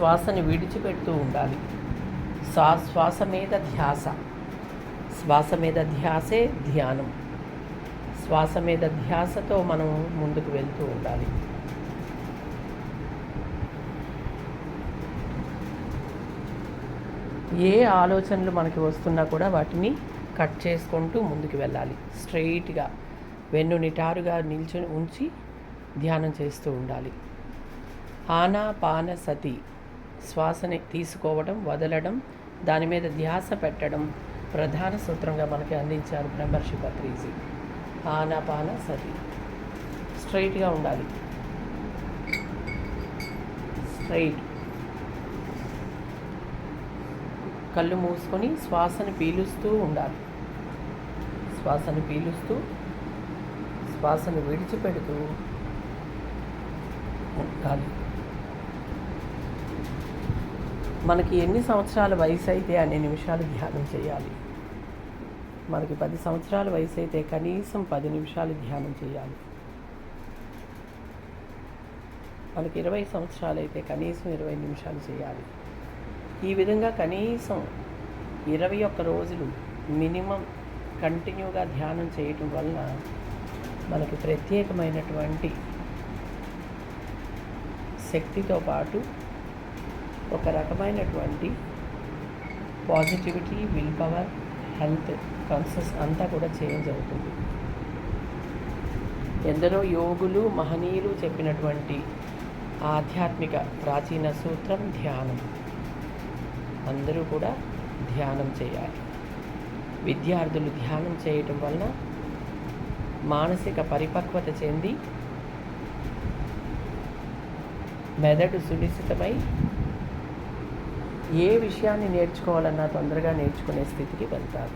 శ్వాసని విడిచిపెడుతూ ఉండాలి. శ్వాస మీద ధ్యాస. శ్వాస మీద ధ్యాసే ధ్యానం. శ్వాస మీద ధ్యాసతో మనం ముందుకు వెళ్తూ ఉండాలి. ఏ ఆలోచనలు మనకి వస్తున్నా కూడా వాటిని కట్ చేసుకుంటూ ముందుకు వెళ్ళాలి. స్ట్రెయిట్గా వెన్ను నిటారుగా నిల్చొని ఉంచి ధ్యానం చేస్తూ ఉండాలి. ఆనాపాన సతి, శ్వాసని తీసుకోవడం, వదలడం, దాని మీద ధ్యాస పెట్టడం ప్రధాన సూత్రంగా మనకి అందించారు బ్రహ్మర్షి పత్రిజీ. ఆనాపాన సతి. స్ట్రైట్గా ఉండాలి. స్ట్రైట్. కళ్ళు మూసుకొని శ్వాసను పీలుస్తూ ఉండాలి. శ్వాసను పీలుస్తూ శ్వాసను విడిచిపెడుతూ ఉండాలి. మనకి ఎన్ని సంవత్సరాల వయసు అయితే అన్ని నిమిషాలు ధ్యానం చేయాలి. మనకి 10 సంవత్సరాల వయసు అయితే కనీసం 10 నిమిషాలు ధ్యానం చేయాలి. మనకి 20 సంవత్సరాలు అయితే కనీసం 20 నిమిషాలు చేయాలి. ఈ విధంగా కనీసం 21 రోజులు మినిమం కంటిన్యూగా ధ్యానం చేయటం వలన మనకి ప్రత్యేకమైనటువంటి శక్తితో పాటు ఒక రకమైనటువంటి positivity, will power, health conscious అంతా కూడా చేంజ్ అవుతుంది. ఎందరో యోగులు, మహనీయులు చెప్పినటువంటి ఆధ్యాత్మిక ప్రాచీన సూత్రం ధ్యానం. అందరూ కూడా ధ్యానం చేయాలి. విద్యార్థులు ధ్యానం చేయటం వలన మానసిక పరిపక్వత చెంది మెదడు సునిశ్చితమై ఏ విషయాన్ని నేర్చుకోవాలన్నా తొందరగా నేర్చుకునే స్థితికి వెళ్తారు.